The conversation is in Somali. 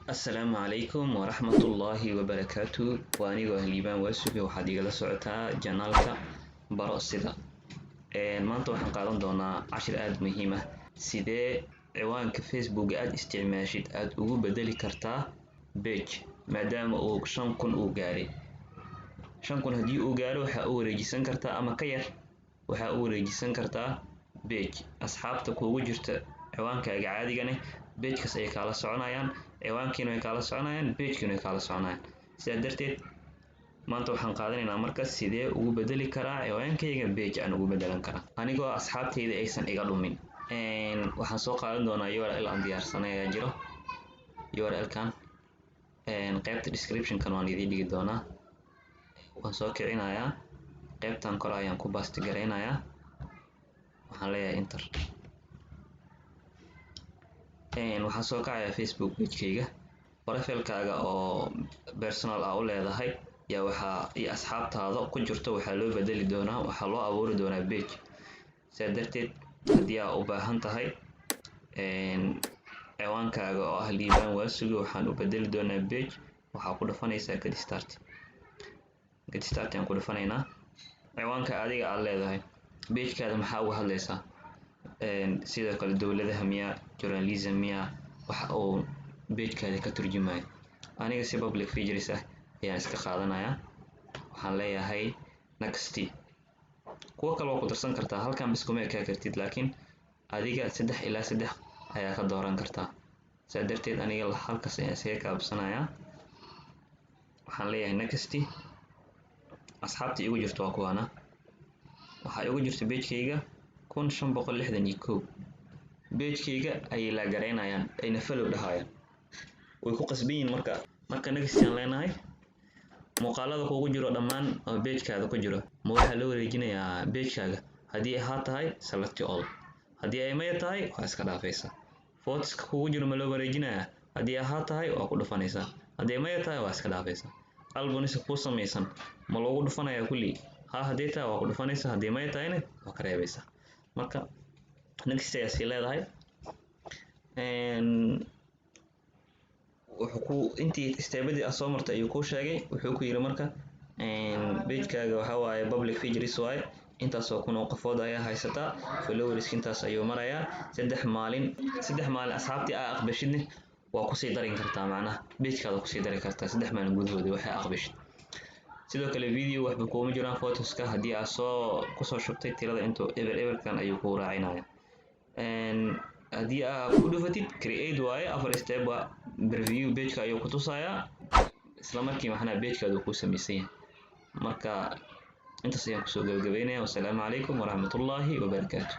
السلام عليكم ورحمة الله وبركاته وأنيقو هليبان واسوكي waxaad igala socotaa janaalka baro sida maanta waxaan qaadan doonaa cashir aad muhiim ah sidee ciwaanka Facebook aad isticmaashid aad ugu bedeli kartaa page maadaama uu 5,000 uu gaaray 5,000 hadii uu gaaro waxa uu wareejisan kartaa ama ka yar waxa uu wareejisan kartaa page asxaabta kuugu jirta ciwaankaaga caadiga ah page kas ay kala soconayaan ciwaankiina way kala soconayaan page-kiina way kala soconayaan sidaa darteed maanta waxaan qaadanaynaa marka sidee ugu bedeli karaa ciwaankayga page aan ugu bedelan karaa anigoo asxaabtayda aysan iga dhumin waxaan soo qaadan doonaa URL aan diyaarsanay ayaa jiro URL kan qaybta description kan waan idin dhigi doonaa waan soo kicinayaa qaybtan kor ayaan ku paste gareynayaa waxaan leeyahay enter waxaan soo kacayaa Facebook page-kayga profile-kaaga oo personal ah u leedahay yaa waxa iyo asxaabtaada ku jirto waxa loo bedeli doonaa waxa loo abuuri doonaa page sidaa darteed hadii aad u baahan tahay ciwaankaaga oo ah liibaan waasugi waxaan u bedeli doonaa page waxaa ku dhufanaysaa get start aan ku dhufanaynaa ciwaanka adiga aad leedahay page-kaada maxaa uga hadlaysaa sidoo kale dawladaha miya journalism miya waxa uu page-kaada ka turjumayo aniga si public figures ah ayaan iska qaadanayaa waxaan leeyahay next kuwa kale oo ku darsan kartaa halkan bis kuma ka kartid laakiin adiga 3 ilaa 3 ayaa ka dooran kartaa sidaa darteed aniga halkaas ayaan iska kaabsanayaa waxaan leeyahay next asxaabta igu jirto waa kuwana waxa igu jirto page-kayga 1561 page-kayga ay la gareynayaan ayna follow dhahayaan way ku qasbiin marka next aan leenahay muuqaalada kuugu jiro dhammaan oo page-kaada ku jiro ma waxa loo wareejinayaa page-kaaga hadii ay tahay select all hadii ay may tahay waa iska dhaafaysaa photos kuugu jiro ma loo wareejinayaa hadii ay tahay waa ku dhufanaysaa hadii may tahay waa iska dhaafaysaa albums ku sameeysan ma loogu dhufanayaa kulli hadii tahay waa ku dhufanaysaa hadii may tahayna waa ka reebaysaa marka next ay si leedahay wuxuu intii steebadii soo martay ayuu ku sheegay wuxuu ku yiri marka page-kaaga waxa waaye public figures waaye intaas oo kun oo qofood ayaa haysata followers intaas ayuu marayaa 3 maalin asxaabtii aad aqbashidna waa ku sii darin kartaa macnaha page-kaada ku sii dari kartaa 3 maalin gudahooda waxa aqbashid sidoo kale video waxba kuma jiraan photos-ka hadii aad ku soo shubtay tirada intuu ever kan ayuu ku raacinaya hadii aad ku dhufatid create waaye afar step waa preview page-ka ayuu ku tusayaa isla markii maxna page-kaadu ku sameeyay marka intaas ayaan ku soo gabagabeynaa. Wassalaamu calaykum waraxmatullaahi wabarakaatuh.